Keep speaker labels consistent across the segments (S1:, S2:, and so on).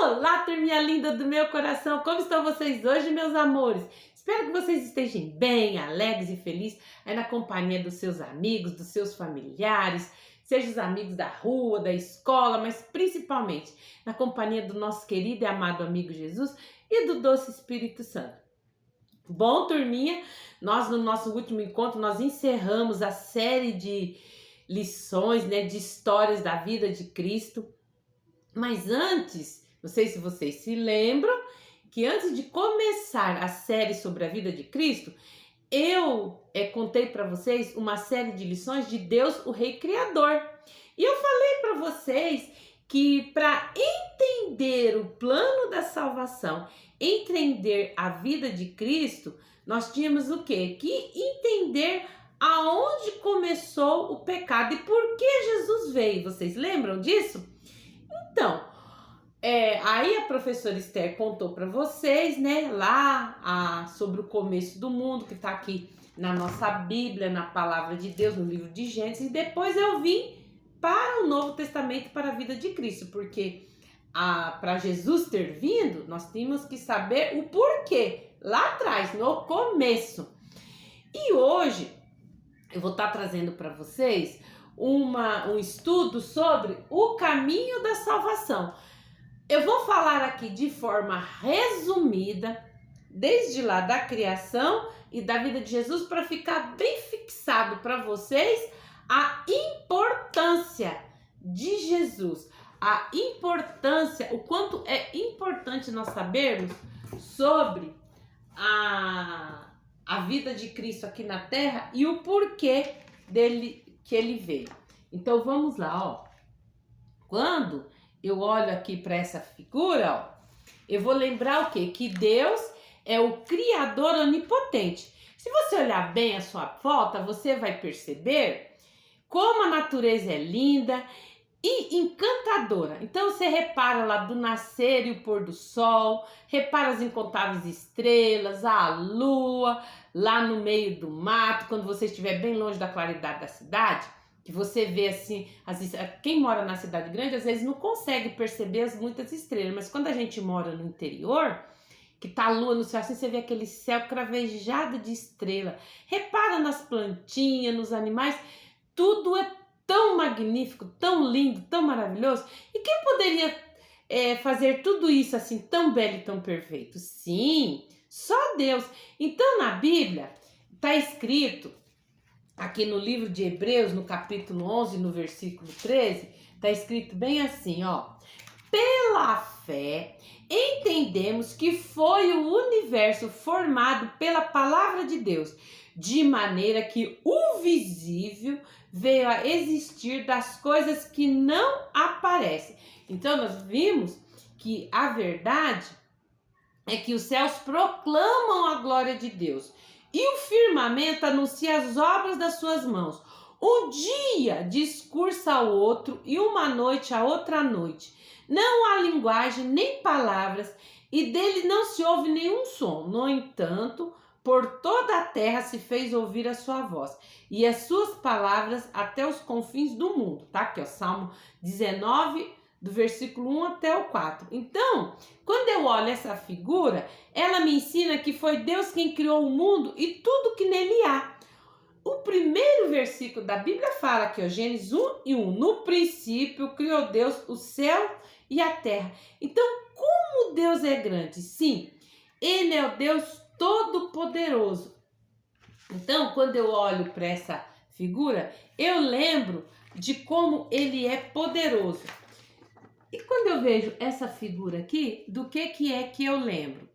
S1: Olá, turminha linda do meu coração! Como estão vocês hoje, meus amores? Espero que vocês estejam bem, alegres e felizes aí na companhia dos seus amigos, dos seus familiares, seja os amigos da rua, da escola, mas principalmente na companhia do nosso querido e amado amigo Jesus e do doce Espírito Santo. Bom, turminha, nós no nosso último encontro, nós encerramos a série de lições, de histórias da vida de Cristo. Mas antes, não sei se vocês se lembram, que antes de começar a série sobre a vida de Cristo, eu contei para vocês uma série de lições de Deus, o Rei Criador. E eu falei para vocês que para entender o plano da salvação, entender a vida de Cristo, nós tínhamos o quê? Que entender aonde começou o pecado e por que Jesus veio. Vocês lembram disso? Então, aí a professora Esther contou para vocês, lá sobre o começo do mundo, que está aqui na nossa Bíblia, na Palavra de Deus, no livro de Gênesis, e depois eu vim para o Novo Testamento, para a vida de Cristo, porque para Jesus ter vindo, nós tínhamos que saber o porquê, lá atrás, no começo. E hoje, eu vou estar trazendo para vocês um estudo sobre o caminho da salvação. Eu vou falar aqui de forma resumida, desde lá da criação e da vida de Jesus, para ficar bem fixado para vocês a importância de Jesus, a importância, o quanto é importante nós sabermos sobre a vida de Cristo aqui na Terra e o porquê dele que ele veio. Então vamos lá, ó. Quando eu olho aqui para essa figura, ó, eu vou lembrar o quê? Que Deus é o Criador onipotente. Se você olhar bem a sua volta, você vai perceber como a natureza é linda e encantadora. Então você repara lá do nascer e o pôr do sol, repara as incontáveis estrelas, a lua, lá no meio do mato, quando você estiver bem longe da claridade da cidade, que você vê assim, quem mora na cidade grande às vezes não consegue perceber as muitas estrelas, mas quando a gente mora no interior, que tá a lua no céu, assim você vê aquele céu cravejado de estrela, repara nas plantinhas, nos animais, tudo é tão magnífico, tão lindo, tão maravilhoso. E quem poderia fazer tudo isso assim tão belo e tão perfeito? Sim, só Deus. Então na Bíblia está escrito, aqui no livro de Hebreus, no capítulo 11, no versículo 13, está escrito bem assim, ó. Pela fé, entendemos que foi o universo formado pela palavra de Deus, de maneira que o visível veio a existir das coisas que não aparecem. Então nós vimos que a verdade é que os céus proclamam a glória de Deus e o firmamento anuncia as obras das suas mãos. Um dia discursa ao outro e uma noite a outra noite. Não há linguagem nem palavras e dele não se ouve nenhum som. No entanto, por toda a terra se fez ouvir a sua voz e as suas palavras até os confins do mundo. Tá aqui, ó, Salmo 19, do versículo 1 até o 4. Então, quando eu olho essa figura, ela me ensina que foi Deus quem criou o mundo e tudo que nele há. O primeiro versículo da Bíblia fala aqui, ó, Gênesis 1:1. No princípio criou Deus o céu e a terra. Então, como Deus é grande? Sim, ele é o Deus Todo-Poderoso. Então, quando eu olho para essa figura, eu lembro de como ele é poderoso. E quando eu vejo essa figura aqui, do que é que eu lembro?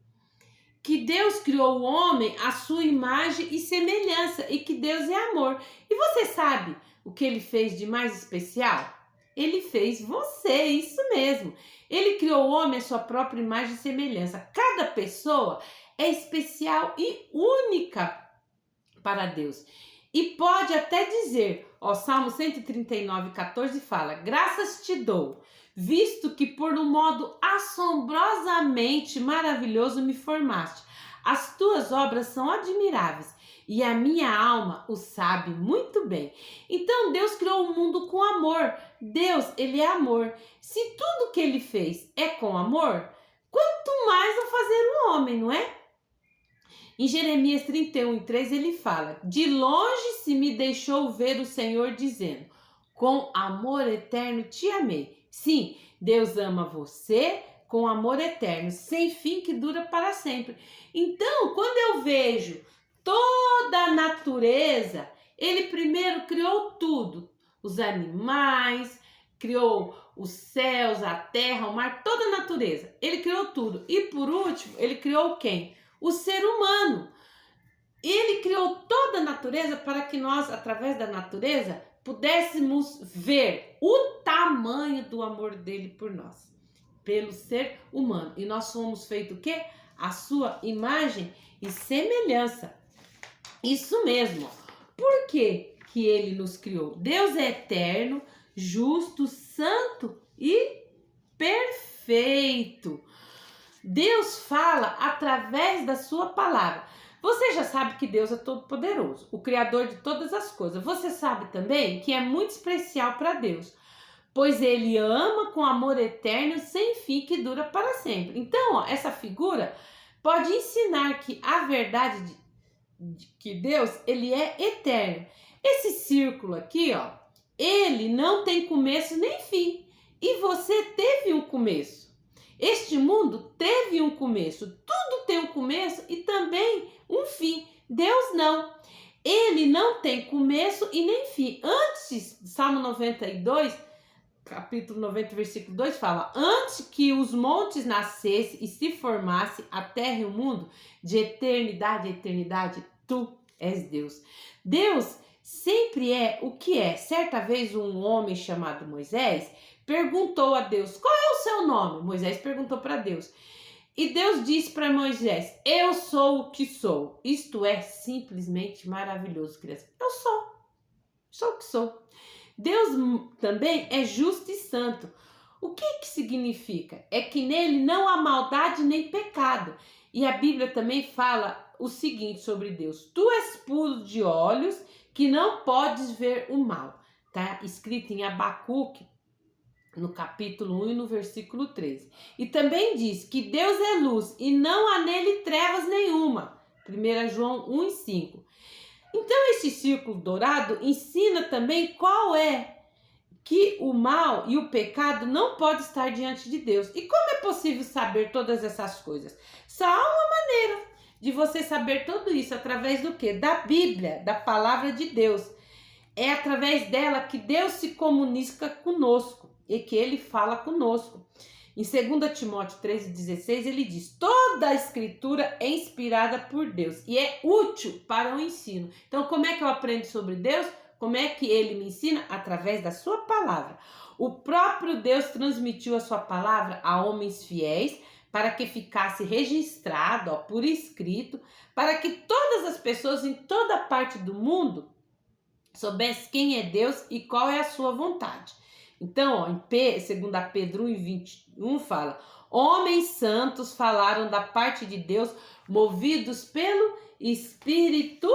S1: Que Deus criou o homem à sua imagem e semelhança e que Deus é amor. E você sabe o que ele fez de mais especial? Ele fez você, isso mesmo. Ele criou o homem à sua própria imagem e semelhança. Cada pessoa é especial e única para Deus. E pode até dizer, ó, Salmo 139:14 fala: graças te dou, visto que por um modo assombrosamente maravilhoso me formaste. As tuas obras são admiráveis e a minha alma o sabe muito bem. Então Deus criou o mundo com amor. Deus, ele é amor. Se tudo que ele fez é com amor, quanto mais vai fazer o homem, não é? Em Jeremias 31:3 ele fala: de longe se me deixou ver o Senhor dizendo, com amor eterno te amei. Sim, Deus ama você com amor eterno, sem fim, que dura para sempre. Então, quando eu vejo toda a natureza, ele primeiro criou tudo, os animais, criou os céus, a terra, o mar, toda a natureza. Ele criou tudo. E por último, ele criou quem? O ser humano. Ele criou toda a natureza para que nós, através da natureza, pudéssemos ver o tamanho do amor dele por nós, pelo ser humano. E nós somos feitos o quê? A sua imagem e semelhança. Isso mesmo. Por que que ele nos criou? Deus é eterno, justo, santo e perfeito. Deus fala através da sua palavra. Você já sabe que Deus é todo-poderoso, o Criador de todas as coisas. Você sabe também que é muito especial para Deus, pois ele ama com amor eterno sem fim que dura para sempre. Então, ó, essa figura pode ensinar que a verdade de que Deus, ele é eterno. Esse círculo aqui, ó, ele não tem começo nem fim. E você teve um começo. Este mundo teve um começo. Tudo tem um começo e também um fim. Deus não. Ele não tem começo e nem fim. Antes, Salmo 92, capítulo 90, versículo 2 fala: antes que os montes nascessem e se formasse a terra e o mundo, de eternidade a eternidade, tu és Deus. Deus sempre é o que é. Certa vez um homem chamado Moisés perguntou a Deus: qual é o seu nome? Moisés perguntou para Deus. E Deus disse para Moisés: eu sou o que sou. Isto é simplesmente maravilhoso, criança. Eu sou o que sou. Deus também é justo e santo. O que significa? É que nele não há maldade nem pecado. E a Bíblia também fala o seguinte sobre Deus: tu és puro de olhos, que não podes ver o mal. Tá escrito em Abacuque, no capítulo 1 e no versículo 13. E também diz que Deus é luz e não há nele trevas nenhuma. 1 João 1:5. Então esse círculo dourado ensina também qual é que o mal e o pecado não pode estar diante de Deus. E como é possível saber todas essas coisas? Só há uma maneira de você saber tudo isso, através do quê? Da Bíblia, da palavra de Deus. É através dela que Deus se comunica conosco e que ele fala conosco. Em 2 Timóteo 3:16 ele diz: toda a escritura é inspirada por Deus e é útil para o ensino. Então, como é que eu aprendo sobre Deus? Como é que ele me ensina? Através da sua palavra. O próprio Deus transmitiu a sua palavra a homens fiéis para que ficasse registrado, ó, por escrito, para que todas as pessoas em toda parte do mundo soubessem quem é Deus e qual é a sua vontade. Então, ó, em 2 Pedro 1:21 fala: homens santos falaram da parte de Deus, movidos pelo Espírito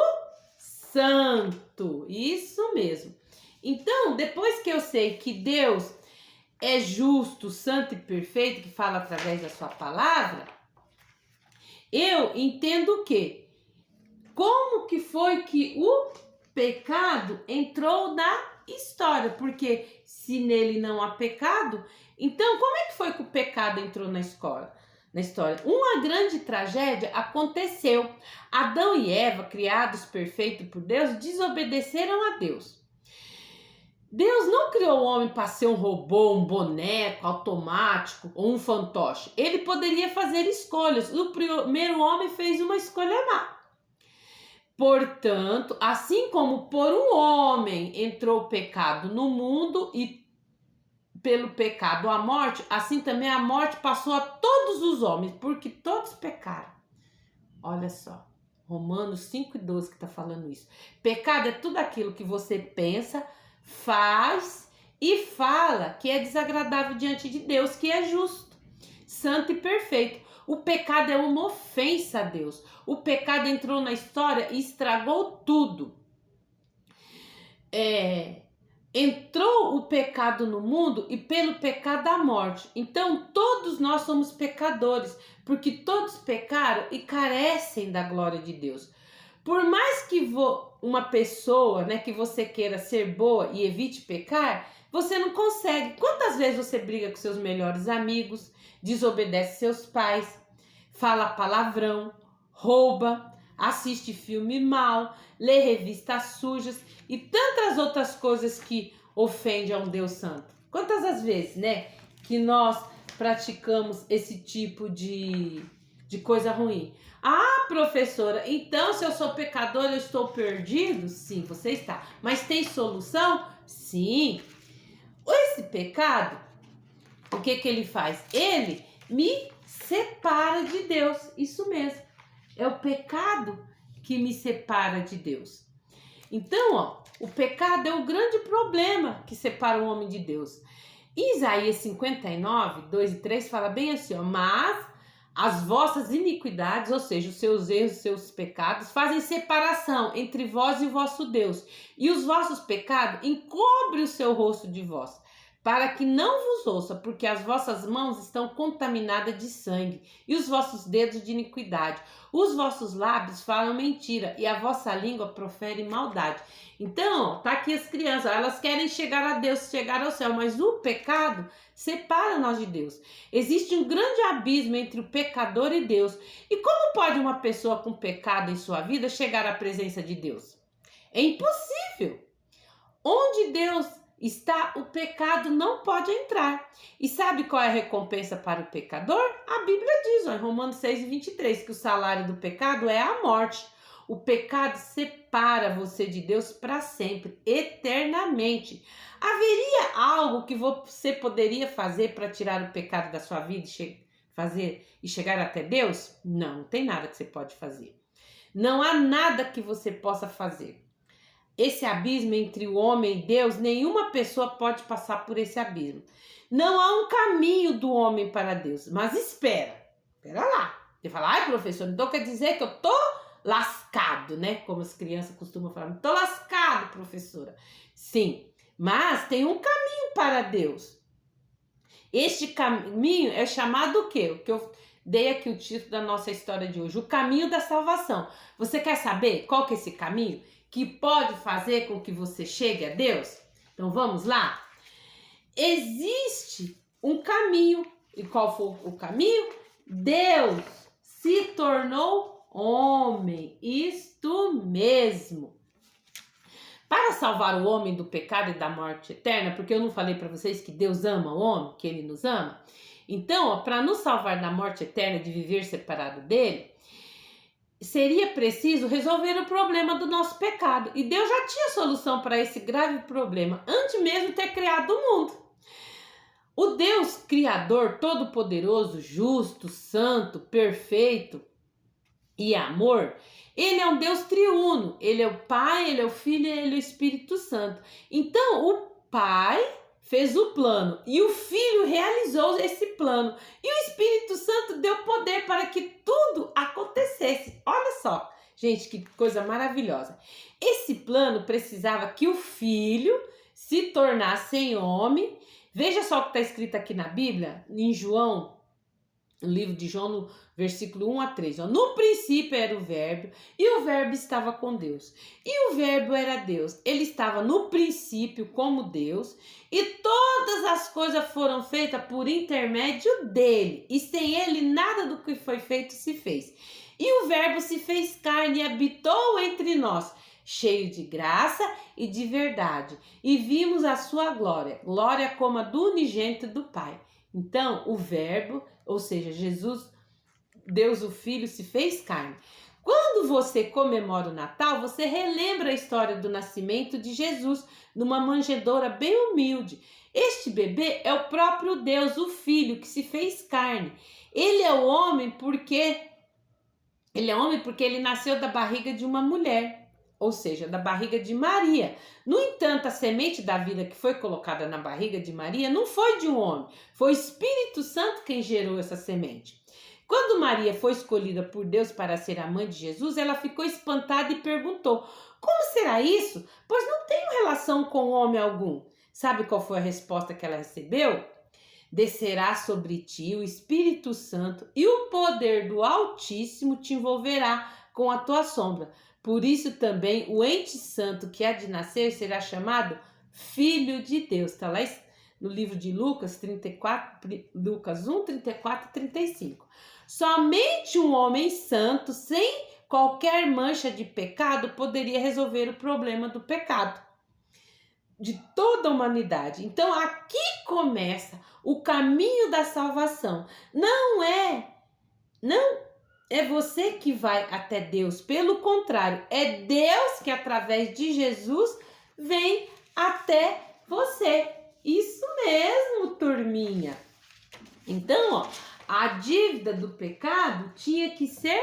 S1: Santo. Isso mesmo. Então, depois que eu sei que Deus é justo, santo e perfeito, que fala através da sua palavra, eu entendo o quê? Como que foi que o pecado entrou na história? Porque se nele não há pecado, então como é que foi que o pecado entrou na história? Uma grande tragédia aconteceu. Adão e Eva, criados perfeitos por Deus, desobedeceram a Deus. Deus não criou o homem para ser um robô, um boneco automático ou um fantoche. Ele poderia fazer escolhas. O primeiro homem fez uma escolha má. Portanto, assim como por um homem entrou o pecado no mundo e pelo pecado a morte, assim também a morte passou a todos os homens, porque todos pecaram. Olha só, Romanos 5:12 que está falando isso. Pecado é tudo aquilo que você pensa, faz e fala que é desagradável diante de Deus, que é justo, santo e perfeito. O pecado é uma ofensa a Deus. O pecado entrou na história e estragou tudo. entrou o pecado no mundo e pelo pecado a morte. Então todos nós somos pecadores, porque todos pecaram e carecem da glória de Deus. Por mais que uma pessoa, né, que você queira ser boa e evite pecar, você não consegue. Quantas vezes você briga com seus melhores amigos, desobedece seus pais, fala palavrão, rouba, assiste filme mal, lê revistas sujas e tantas outras coisas que ofendem a um Deus santo? Quantas as vezes, né, que nós praticamos esse tipo de coisa ruim? Ah, professora, então se eu sou pecador, eu estou perdido? Sim, você está. Mas tem solução? Sim. Esse pecado, o que ele faz? Ele me separa de Deus. Isso mesmo. É o pecado que me separa de Deus. Então, ó, o pecado é o grande problema que separa o homem de Deus. Isaías 59, 2 e 3 fala bem assim, ó, mas as vossas iniquidades, ou seja, os seus erros, os seus pecados, fazem separação entre vós e o vosso Deus. E os vossos pecados encobrem o seu rosto de vós, para que não vos ouça, porque as vossas mãos estão contaminadas de sangue, e os vossos dedos de iniquidade. Os vossos lábios falam mentira, e a vossa língua profere maldade. Então, tá aqui as crianças, elas querem chegar a Deus, chegar ao céu, mas o pecado separa nós de Deus. Existe um grande abismo entre o pecador e Deus. E como pode uma pessoa com pecado em sua vida chegar à presença de Deus? É impossível. Onde Deus está, o pecado não pode entrar. E sabe qual é a recompensa para o pecador? A Bíblia diz, ó, em Romanos 6:23, que o salário do pecado é a morte. O pecado separa você de Deus para sempre, eternamente. Haveria algo que você poderia fazer para tirar o pecado da sua vida e chegar até Deus? Não, não tem nada que você pode fazer. Não há nada que você possa fazer. Esse abismo entre o homem e Deus, nenhuma pessoa pode passar por esse abismo. Não há um caminho do homem para Deus. Mas espera lá. Você fala, ai professor, então quer dizer que eu tô lascado, né? Como as crianças costumam falar, tô lascado, professora. Sim, mas tem um caminho para Deus. Este caminho é chamado o quê? O que eu dei aqui o título da nossa história de hoje, o caminho da salvação. Você quer saber qual que é esse caminho que pode fazer com que você chegue a Deus? Então vamos lá? Existe um caminho. E qual foi o caminho? Deus se tornou homem, isto mesmo. Para salvar o homem do pecado e da morte eterna, porque eu não falei para vocês que Deus ama o homem, que ele nos ama? Então, para nos salvar da morte eterna de viver separado dele, seria preciso resolver o problema do nosso pecado. E Deus já tinha solução para esse grave problema, antes mesmo de ter criado o mundo. O Deus Criador, Todo-Poderoso, Justo, Santo, Perfeito e Amor, ele é um Deus triuno. Ele é o Pai, ele é o Filho e ele é o Espírito Santo. Então, o Pai fez o plano e o Filho realizou esse plano. E o Espírito Santo deu poder para que tudo acontecesse. Olha só, gente, que coisa maravilhosa. Esse plano precisava que o Filho se tornasse homem. Veja só o que está escrito aqui na Bíblia, em João, no livro de João, no versículo 1 a 3. Ó. No princípio era o Verbo, e o Verbo estava com Deus. E o Verbo era Deus. Ele estava no princípio como Deus, e todas as coisas foram feitas por intermédio dele. E sem ele, nada do que foi feito se fez. E o Verbo se fez carne e habitou entre nós, cheio de graça e de verdade. E vimos a sua glória, glória como a do unigênito do Pai. Então, o Verbo, ou seja, Jesus, Deus o Filho, se fez carne. Quando você comemora o Natal, você relembra a história do nascimento de Jesus numa manjedoura bem humilde. Este bebê é o próprio Deus, o Filho, que se fez carne. Ele é homem porque ele nasceu da barriga de uma mulher. ou seja, da barriga de Maria. No entanto, a semente da vida que foi colocada na barriga de Maria não foi de um homem, foi o Espírito Santo quem gerou essa semente. Quando Maria foi escolhida por Deus para ser a mãe de Jesus, ela ficou espantada e perguntou: como será isso? Pois não tenho relação com homem algum. Sabe qual foi a resposta que ela recebeu? Descerá sobre ti o Espírito Santo e o poder do Altíssimo te envolverá com a tua sombra. Por isso também o ente santo que há de nascer será chamado Filho de Deus. Está lá no livro de Lucas 34, Lucas 1, 34 e 35. Somente um homem santo, sem qualquer mancha de pecado, poderia resolver o problema do pecado de toda a humanidade. Então aqui começa o caminho da salvação. Não é você que vai até Deus, pelo contrário, é Deus que através de Jesus vem até você. Isso mesmo, turminha. Então, ó, a dívida do pecado tinha que ser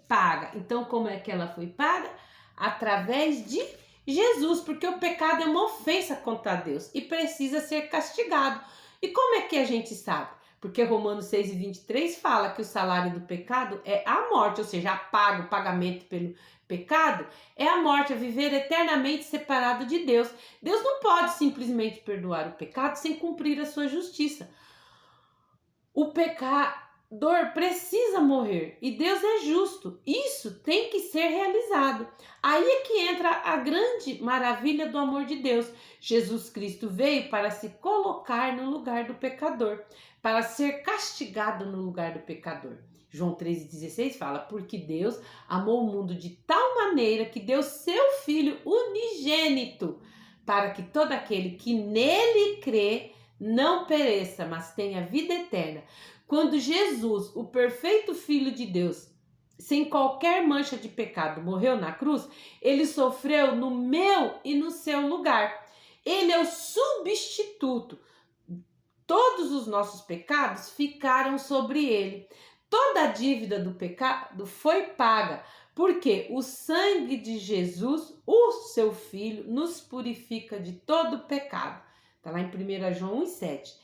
S1: paga. Então, como é que ela foi paga? Através de Jesus, porque o pecado é uma ofensa contra Deus e precisa ser castigado. E como é que a gente sabe? Porque Romanos 6:23 fala que o salário do pecado é a morte, ou seja, o pagamento pelo pecado é a morte, é viver eternamente separado de Deus. Deus não pode simplesmente perdoar o pecado sem cumprir a sua justiça. O pecador precisa morrer e Deus é justo. Isso tem que ser realizado. Aí é que entra a grande maravilha do amor de Deus. Jesus Cristo veio para se colocar no lugar do pecador, para ser castigado no lugar do pecador. João 3,16 fala: porque Deus amou o mundo de tal maneira que deu seu Filho unigênito, para que todo aquele que nele crê não pereça, mas tenha vida eterna. Quando Jesus, o perfeito Filho de Deus, sem qualquer mancha de pecado, morreu na cruz, ele sofreu no meu e no seu lugar. Ele é o substituto. Todos os nossos pecados ficaram sobre ele. Toda a dívida do pecado foi paga, porque o sangue de Jesus, o seu Filho, nos purifica de todo pecado. Está lá em 1 João 1,7.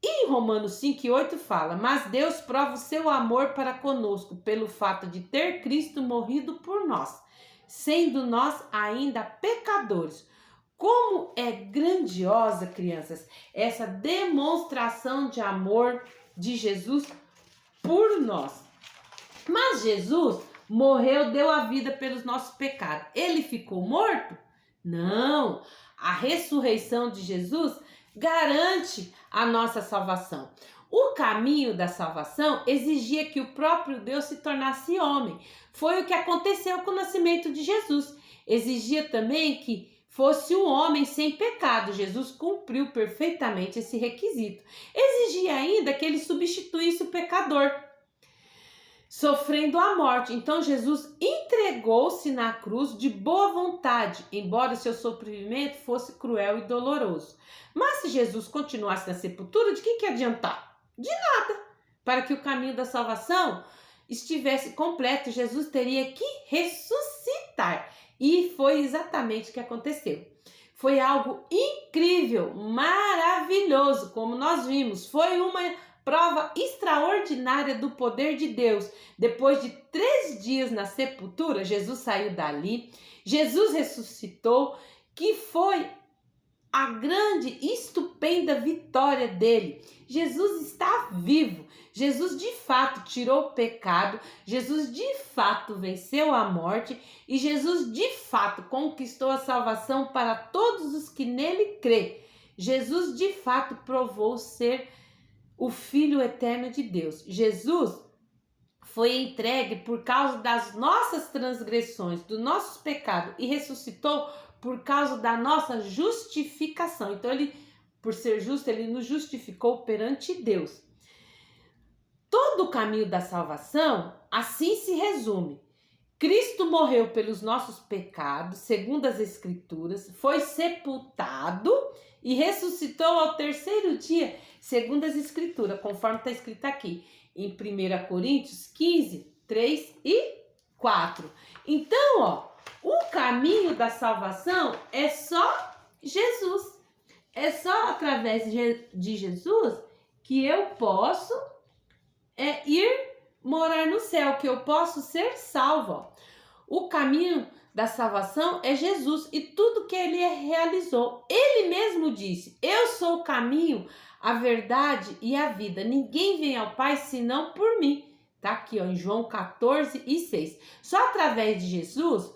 S1: E em Romanos 5,8 fala: mas Deus prova o seu amor para conosco pelo fato de ter Cristo morrido por nós, sendo nós ainda pecadores. Como é grandiosa, crianças, essa demonstração de amor de Jesus por nós. Mas Jesus morreu, deu a vida pelos nossos pecados. Ele ficou morto? Não. A ressurreição de Jesus garante a nossa salvação. O caminho da salvação exigia que o próprio Deus se tornasse homem. Foi o que aconteceu com o nascimento de Jesus. Exigia também que fosse um homem sem pecado. Jesus cumpriu perfeitamente esse requisito. Exigia ainda que ele substituísse o pecador, sofrendo a morte. Então Jesus entregou-se na cruz de boa vontade, embora o seu sofrimento fosse cruel e doloroso. Mas se Jesus continuasse na sepultura, de que adiantar? De nada. Para que o caminho da salvação estivesse completo, Jesus teria que ressuscitar. E foi exatamente o que aconteceu. Foi algo incrível, maravilhoso, como nós vimos. Foi uma prova extraordinária do poder de Deus. Depois de 3 dias na sepultura, Jesus saiu dali. Jesus ressuscitou, que foi a grande e estupenda vitória dele. Jesus está vivo. Jesus de fato tirou o pecado. Jesus de fato venceu a morte. E Jesus de fato conquistou a salvação para todos os que nele crê. Jesus de fato provou ser o Filho eterno de Deus. Jesus foi entregue por causa das nossas transgressões, dos nossos pecados, e ressuscitou por causa da nossa justificação. Então, ele, por ser justo, ele nos justificou perante Deus. Todo o caminho da salvação assim se resume. Cristo morreu pelos nossos pecados, segundo as Escrituras, foi sepultado e ressuscitou ao 3º dia, segundo as Escrituras, conforme está escrito aqui, em 1 Coríntios 15, 3 e 4. Então, ó, o caminho da salvação é só Jesus. É só através de Jesus que eu posso ir morar no céu, que eu posso ser salvo. O caminho da salvação é Jesus e tudo que ele realizou. Ele mesmo disse: eu sou o caminho, a verdade e a vida. Ninguém vem ao Pai senão por mim. Tá aqui, ó, em João 14:6. Só através de Jesus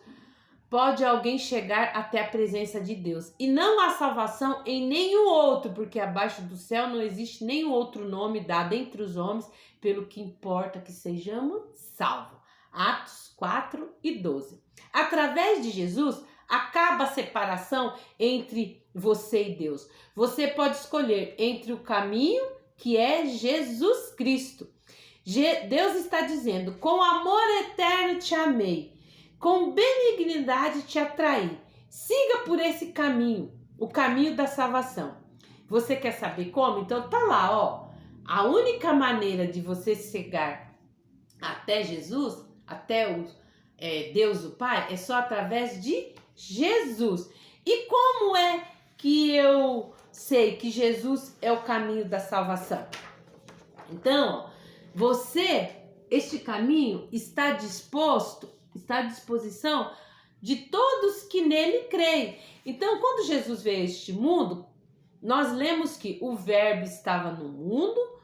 S1: pode alguém chegar até a presença de Deus. E não há salvação em nenhum outro, porque abaixo do céu não existe nenhum outro nome dado entre os homens, pelo que importa que sejamos salvos. Atos 4:12. Através de Jesus, acaba a separação entre você e Deus. Você pode escolher entre o caminho, que é Jesus Cristo. Deus está dizendo: com amor eterno te amei, com benignidade te atraí. Siga por esse caminho, o caminho da salvação. Você quer saber como? Então tá lá, ó. A única maneira de você chegar até Jesus, até Deus o Pai, é só através de Jesus. E como é que eu sei que Jesus é o caminho da salvação? Então, este caminho está à disposição de todos que nele creem. Então, quando Jesus veio a este mundo, nós lemos que o Verbo estava no mundo,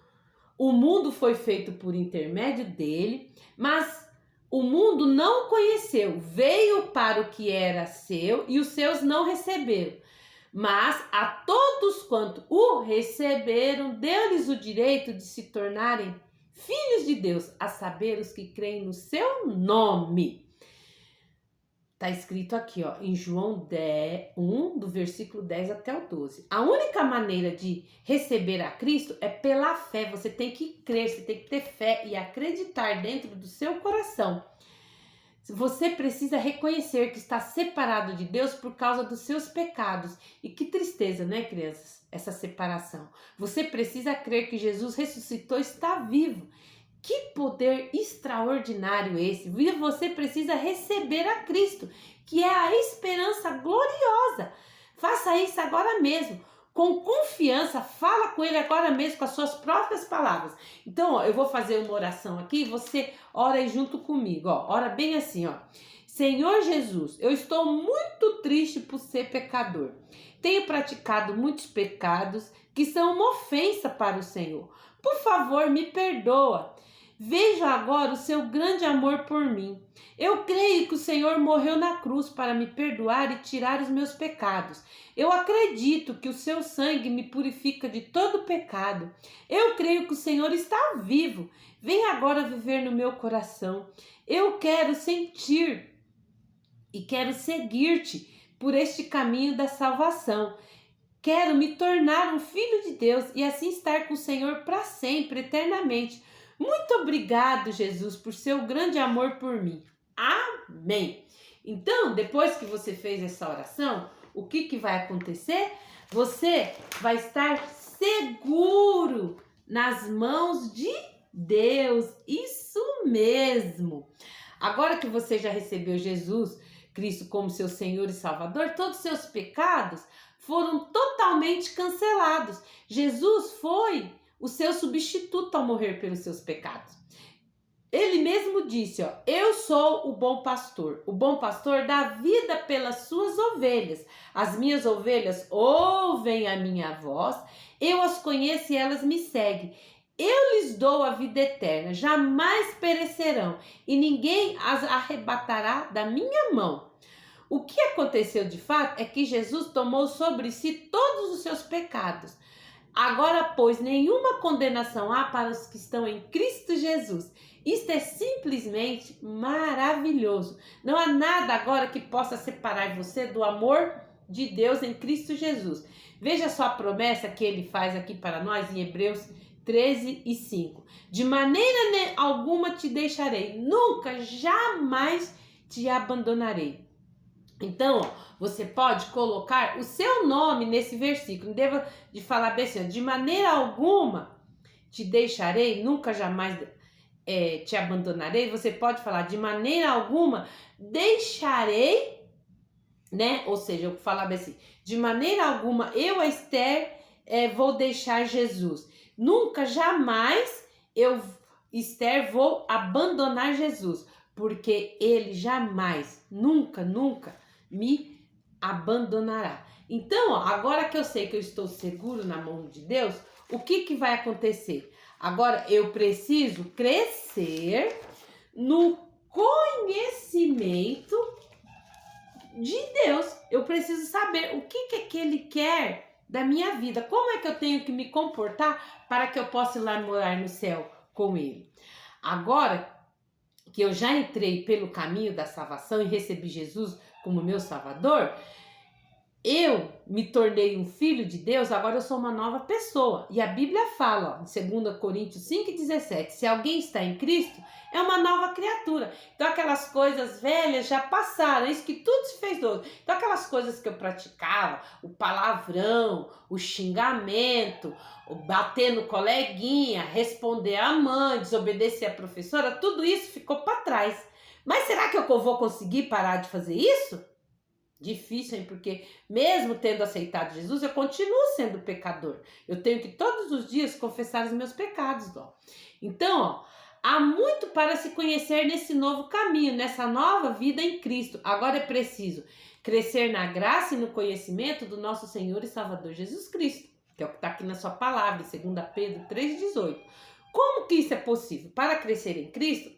S1: o mundo foi feito por intermédio dele, mas o mundo não o conheceu. Veio para o que era seu e os seus não receberam. Mas a todos quanto o receberam, deu-lhes o direito de se tornarem filhos de Deus, a saber, os que creem no seu nome. Está escrito aqui, ó, em João 1, do versículo 10 até o 12. A única maneira de receber a Cristo é pela fé. Você tem que crer, você tem que ter fé e acreditar dentro do seu coração. Você precisa reconhecer que está separado de Deus por causa dos seus pecados. E que tristeza, né, crianças? Essa separação. Você precisa crer que Jesus ressuscitou e está vivo. Que poder extraordinário esse! Você precisa receber a Cristo, que é a esperança gloriosa. Faça isso agora mesmo. Com confiança, fala com ele agora mesmo, com as suas próprias palavras. Então, ó, eu vou fazer uma oração aqui, você ora aí junto comigo, ó. Ora bem assim, ó. Senhor Jesus, eu estou muito triste por ser pecador. Tenho praticado muitos pecados que são uma ofensa para o Senhor. Por favor, me perdoa. Vejo agora o seu grande amor por mim. Eu creio que o Senhor morreu na cruz para me perdoar e tirar os meus pecados. Eu acredito que o seu sangue me purifica de todo pecado. Eu creio que o Senhor está vivo. Vem agora viver no meu coração. Eu quero sentir e quero seguir-te por este caminho da salvação. Quero me tornar um filho de Deus e assim estar com o Senhor para sempre, eternamente. Muito obrigado, Jesus, por seu grande amor por mim. Amém. Então, depois que você fez essa oração, o que vai acontecer? Você vai estar seguro nas mãos de Deus. Isso mesmo. Agora que você já recebeu Jesus Cristo como seu Senhor e Salvador, todos os seus pecados foram totalmente cancelados. Jesus foi o seu substituto ao morrer pelos seus pecados. Ele mesmo disse, ó, eu sou o bom pastor. O bom pastor dá vida pelas suas ovelhas. As minhas ovelhas ouvem a minha voz, eu as conheço e elas me seguem. Eu lhes dou a vida eterna, jamais perecerão e ninguém as arrebatará da minha mão. O que aconteceu de fato é que Jesus tomou sobre si todos os seus pecados. Agora, pois, nenhuma condenação há para os que estão em Cristo Jesus. Isto é simplesmente maravilhoso. Não há nada agora que possa separar você do amor de Deus em Cristo Jesus. Veja só a promessa que ele faz aqui para nós em Hebreus 13:5. De maneira alguma te deixarei, nunca, jamais te abandonarei. Então, ó, você pode colocar o seu nome nesse versículo. Não deva de falar bem assim, de maneira alguma te deixarei, nunca, jamais te abandonarei, você pode falar: de maneira alguma deixarei, né? Ou seja, eu falava assim: de maneira alguma eu, a Esther, vou deixar Jesus. Nunca, jamais eu, Esther, vou abandonar Jesus, porque ele jamais, nunca, nunca me abandonará. Então, ó, agora que eu sei que eu estou seguro na mão de Deus, o que vai acontecer? Agora eu preciso crescer no conhecimento de Deus. Eu preciso saber o que Ele quer da minha vida. Como é que eu tenho que me comportar para que eu possa ir lá morar no céu com Ele? Agora que eu já entrei pelo caminho da salvação e recebi Jesus como meu Salvador, eu me tornei um filho de Deus, agora eu sou uma nova pessoa. E a Bíblia fala, ó, em 2 Coríntios 5,17, se alguém está em Cristo, é uma nova criatura. Então aquelas coisas velhas já passaram, isso que tudo se fez novo. Então aquelas coisas que eu praticava, o palavrão, o xingamento, o bater no coleguinha, responder à mãe, desobedecer à professora, tudo isso ficou para trás. Mas será que eu vou conseguir parar de fazer isso? Difícil, hein? Porque mesmo tendo aceitado Jesus, eu continuo sendo pecador. Eu tenho que todos os dias confessar os meus pecados, ó. Então, ó, há muito para se conhecer nesse novo caminho, nessa nova vida em Cristo. Agora é preciso crescer na graça e no conhecimento do nosso Senhor e Salvador Jesus Cristo, que é o que está aqui na sua palavra, em 2 Pedro 3,18. Como que isso é possível? Para crescer em Cristo,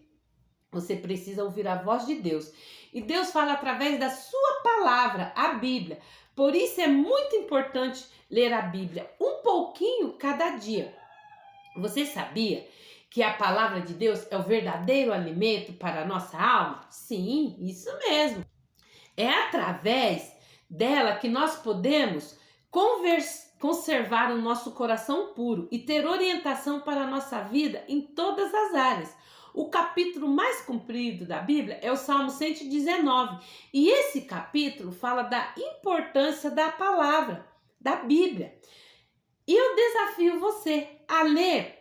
S1: você precisa ouvir a voz de Deus. E Deus fala através da sua palavra, a Bíblia. Por isso é muito importante ler a Bíblia um pouquinho cada dia. Você sabia que a palavra de Deus é o verdadeiro alimento para a nossa alma? Sim, isso mesmo. É através dela que nós podemos conservar o nosso coração puro e ter orientação para a nossa vida em todas as áreas. O capítulo mais comprido da Bíblia é o Salmo 119. E esse capítulo fala da importância da palavra, da Bíblia. E eu desafio você a ler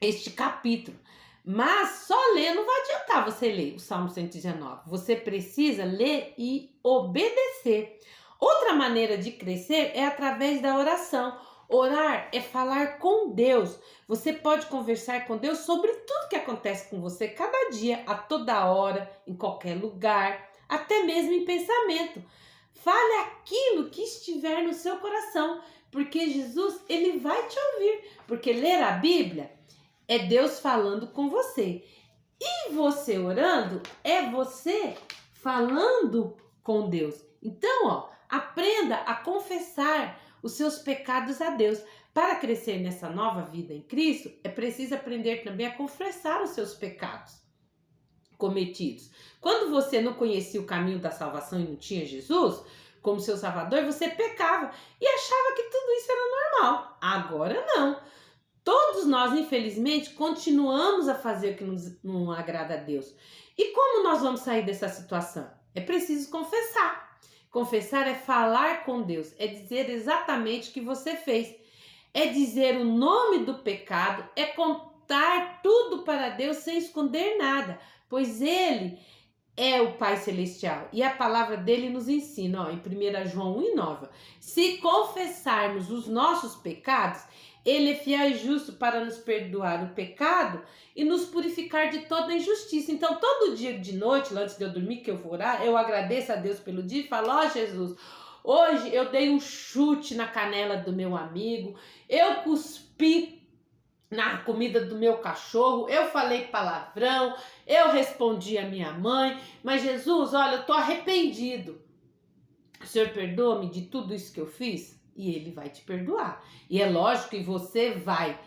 S1: este capítulo. Mas só ler não vai adiantar você ler o Salmo 119. Você precisa ler e obedecer. Outra maneira de crescer é através da oração. Orar é falar com Deus. Você pode conversar com Deus sobre tudo que acontece com você cada dia, a toda hora, em qualquer lugar, até mesmo em pensamento. Fale aquilo que estiver no seu coração, porque Jesus, ele vai te ouvir. Porque ler a Bíblia é Deus falando com você. E você orando é você falando com Deus. Então, ó, aprenda a confessar os seus pecados a Deus. Para crescer nessa nova vida em Cristo, é preciso aprender também a confessar os seus pecados cometidos. Quando você não conhecia o caminho da salvação e não tinha Jesus como seu Salvador, você pecava e achava que tudo isso era normal. Agora não. Todos nós, infelizmente, continuamos a fazer o que não agrada a Deus. E como nós vamos sair dessa situação? É preciso confessar. Confessar é falar com Deus, é dizer exatamente o que você fez, é dizer o nome do pecado, é contar tudo para Deus sem esconder nada, pois Ele é o Pai Celestial e a palavra dele nos ensina, ó, em 1 João 1,9, se confessarmos os nossos pecados, Ele é fiel e justo para nos perdoar o pecado e nos purificar de toda injustiça. Então, todo dia de noite, antes de eu dormir, que eu vou orar, eu agradeço a Deus pelo dia e falo: ó, Jesus, hoje eu dei um chute na canela do meu amigo, eu cuspi na comida do meu cachorro, eu falei palavrão, eu respondi a minha mãe, mas Jesus, olha, eu tô arrependido. O Senhor perdoa-me de tudo isso que eu fiz? E Ele vai te perdoar. E é lógico que você vai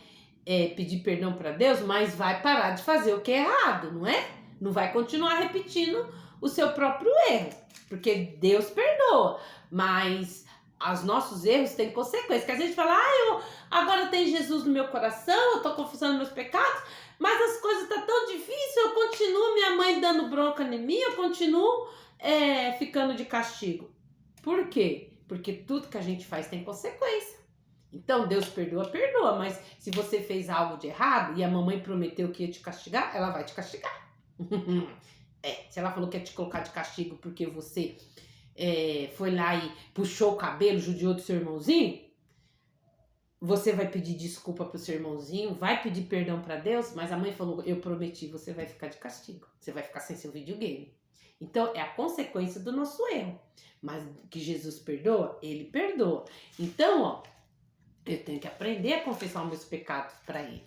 S1: pedir perdão para Deus, mas vai parar de fazer o que é errado, não é? Não vai continuar repetindo o seu próprio erro, porque Deus perdoa, mas os nossos erros têm consequências, que a gente fala: eu agora tenho Jesus no meu coração, eu tô confessando meus pecados, mas as coisas estão tão difíceis, eu continuo minha mãe dando bronca em mim, eu continuo ficando de castigo. Por quê? Porque tudo que a gente faz tem consequência. Então, Deus perdoa, perdoa, mas se você fez algo de errado e a mamãe prometeu que ia te castigar, ela vai te castigar. Se ela falou que ia te colocar de castigo porque você foi lá e puxou o cabelo, judiou do seu irmãozinho, você vai pedir desculpa pro seu irmãozinho, vai pedir perdão para Deus, mas a mãe falou, eu prometi, você vai ficar de castigo, você vai ficar sem seu videogame. Então, é a consequência do nosso erro. Mas que Jesus perdoa, ele perdoa. Então, ó, eu tenho que aprender a confessar os meus pecados para ele.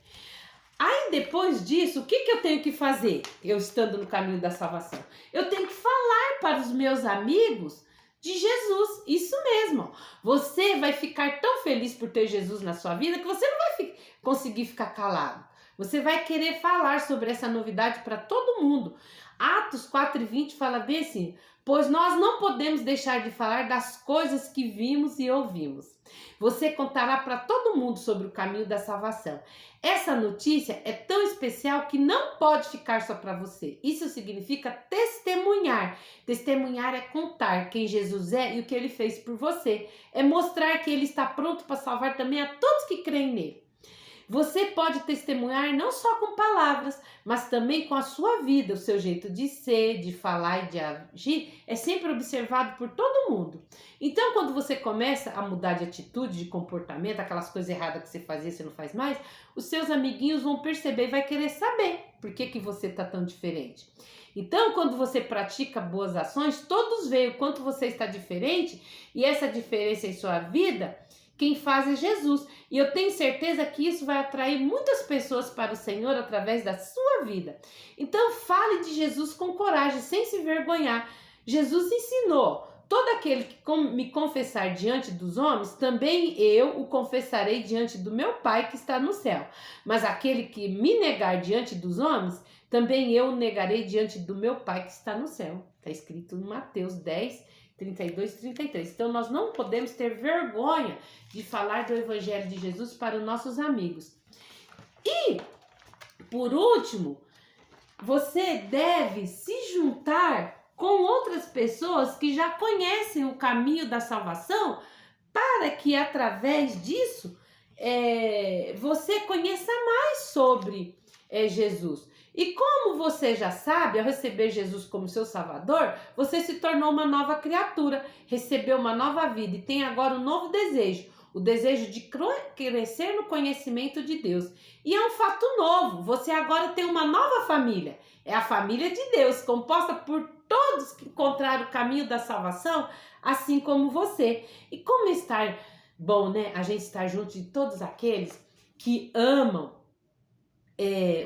S1: Aí, depois disso, o que eu tenho que fazer? Eu estando no caminho da salvação. Eu tenho que falar para os meus amigos de Jesus. Isso mesmo. Você vai ficar tão feliz por ter Jesus na sua vida que você não vai conseguir ficar calado. Você vai querer falar sobre essa novidade para todo mundo. Atos 4:20 fala bem assim, pois nós não podemos deixar de falar das coisas que vimos e ouvimos. Você contará para todo mundo sobre o caminho da salvação. Essa notícia é tão especial que não pode ficar só para você. Isso significa testemunhar. Testemunhar é contar quem Jesus é e o que ele fez por você. É mostrar que ele está pronto para salvar também a todos que creem nele. Você pode testemunhar não só com palavras, mas também com a sua vida. O seu jeito de ser, de falar e de agir é sempre observado por todo mundo. Então, quando você começa a mudar de atitude, de comportamento, aquelas coisas erradas que você fazia, você não faz mais, os seus amiguinhos vão perceber e vai querer saber por que você está tão diferente. Então, quando você pratica boas ações, todos veem o quanto você está diferente e essa diferença em sua vida, quem faz é Jesus. E eu tenho certeza que isso vai atrair muitas pessoas para o Senhor através da sua vida. Então fale de Jesus com coragem, sem se vergonhar. Jesus ensinou, todo aquele que me confessar diante dos homens, também eu o confessarei diante do meu Pai que está no céu. Mas aquele que me negar diante dos homens, também eu o negarei diante do meu Pai que está no céu. Está escrito em Mateus 10:32 e 33. Então, nós não podemos ter vergonha de falar do Evangelho de Jesus para os nossos amigos. E, por último, você deve se juntar com outras pessoas que já conhecem o caminho da salvação, para que, através disso, você conheça mais sobre Jesus. E como você já sabe, ao receber Jesus como seu Salvador, você se tornou uma nova criatura, recebeu uma nova vida e tem agora um novo desejo, o desejo de crescer no conhecimento de Deus. E é um fato novo, você agora tem uma nova família, é a família de Deus, composta por todos que encontraram o caminho da salvação, assim como você. E como estar bom, né? A gente estar junto de todos aqueles que amam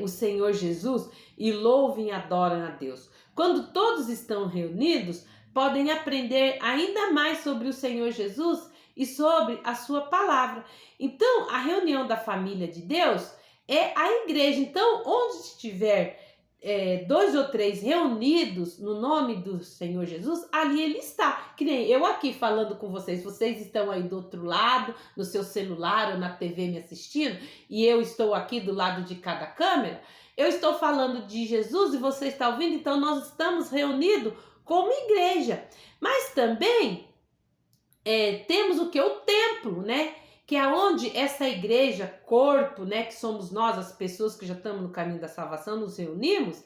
S1: o Senhor Jesus e louvem e adoram a Deus. Quando todos estão reunidos, podem aprender ainda mais sobre o Senhor Jesus e sobre a sua palavra. Então, a reunião da família de Deus é a igreja. Então, onde estiver 2 ou 3 reunidos no nome do Senhor Jesus, ali ele está. Que nem eu aqui falando com vocês estão aí do outro lado, no seu celular ou na TV me assistindo, e eu estou aqui do lado de cada câmera, eu estou falando de Jesus e você está ouvindo, então nós estamos reunidos como igreja. Mas também temos o que? O templo, né? Que é onde essa igreja, corpo, né, que somos nós, as pessoas que já estamos no caminho da salvação, nos reunimos,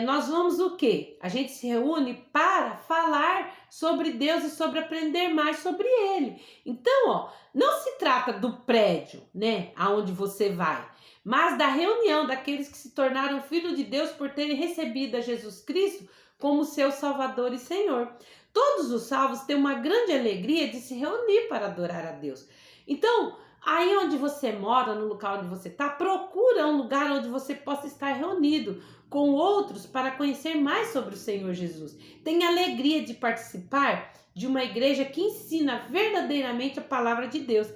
S1: nós vamos o quê? A gente se reúne para falar sobre Deus e sobre aprender mais sobre Ele. Então, ó, não se trata do prédio, né, aonde você vai, mas da reunião daqueles que se tornaram filhos de Deus por terem recebido a Jesus Cristo como seu Salvador e Senhor. Todos os salvos têm uma grande alegria de se reunir para adorar a Deus. Então, aí onde você mora, no local onde você está, procura um lugar onde você possa estar reunido com outros para conhecer mais sobre o Senhor Jesus. Tenha alegria de participar de uma igreja que ensina verdadeiramente a palavra de Deus.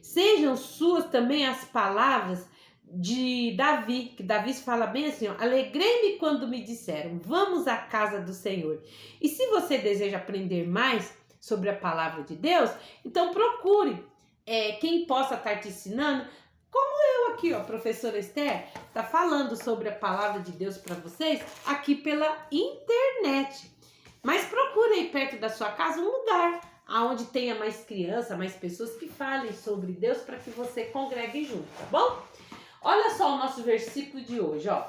S1: Sejam suas também as palavras de Davi, que Davi fala bem assim, ó, alegrei-me quando me disseram, vamos à casa do Senhor. E se você deseja aprender mais sobre a palavra de Deus, então procure quem possa estar te ensinando, como eu aqui, ó, professora Esther, tá falando sobre a palavra de Deus para vocês aqui pela internet. Mas procure aí perto da sua casa um lugar aonde tenha mais criança, mais pessoas que falem sobre Deus para que você congregue junto, tá bom? Olha só o nosso versículo de hoje, ó.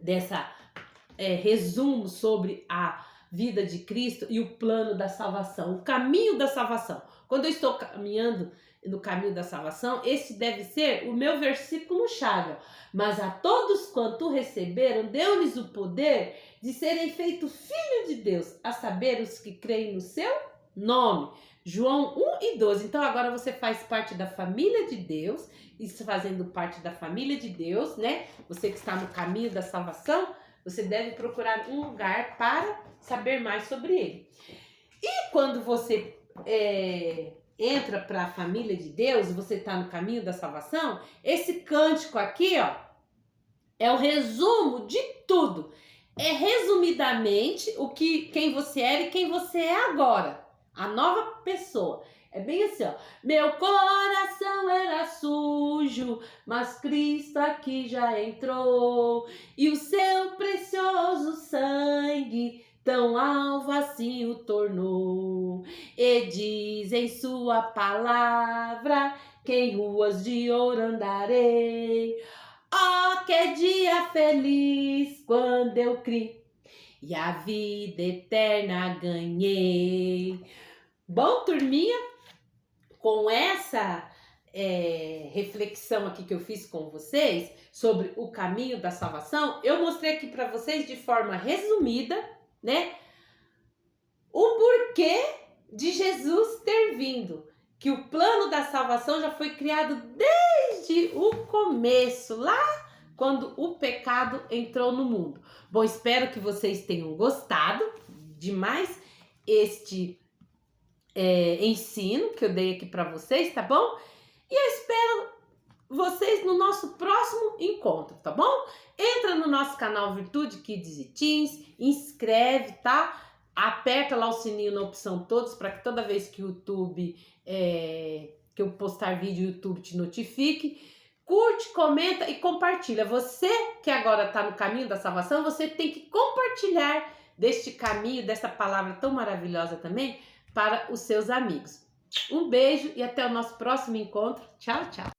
S1: Dessa resumo sobre a vida de Cristo e o plano da salvação, o caminho da salvação. Quando eu estou caminhando no caminho da salvação, esse deve ser o meu versículo chave. Mas a todos quanto receberam, deu-lhes o poder de serem feitos filhos de Deus, a saber, os que creem no seu nome. João 1:12. Então agora você faz parte da família de Deus, isso fazendo parte da família de Deus, né? Você que está no caminho da salvação, você deve procurar um lugar para saber mais sobre ele. E quando você entra para a família de Deus, você está no caminho da salvação, esse cântico aqui, ó, é o resumo de tudo. É resumidamente quem você era e quem você é agora. A nova pessoa. É bem assim, ó. Meu coração era sujo, mas Cristo aqui já entrou. E o seu precioso sangue tão alvo assim o tornou. E diz em sua palavra que em ruas de ouro andarei. Oh, que dia feliz quando eu criei e a vida eterna ganhei. Bom, turminha, com essa reflexão aqui que eu fiz com vocês sobre o caminho da salvação, eu mostrei aqui para vocês de forma resumida, né, o porquê de Jesus ter vindo, que o plano da salvação já foi criado desde o começo, lá quando o pecado entrou no mundo. Bom, espero que vocês tenham gostado demais este ensino que eu dei aqui para vocês, tá bom? E eu espero vocês no nosso próximo encontro, tá bom? Entra no nosso canal Virtude Kids e Teens, inscreve, tá? Aperta lá o sininho na opção todos para que toda vez que o YouTube, que eu postar vídeo, o YouTube te notifique. Curte, comenta e compartilha. Você que agora está no caminho da salvação, você tem que compartilhar deste caminho, dessa palavra tão maravilhosa também, para os seus amigos. Um beijo e até o nosso próximo encontro. Tchau, tchau.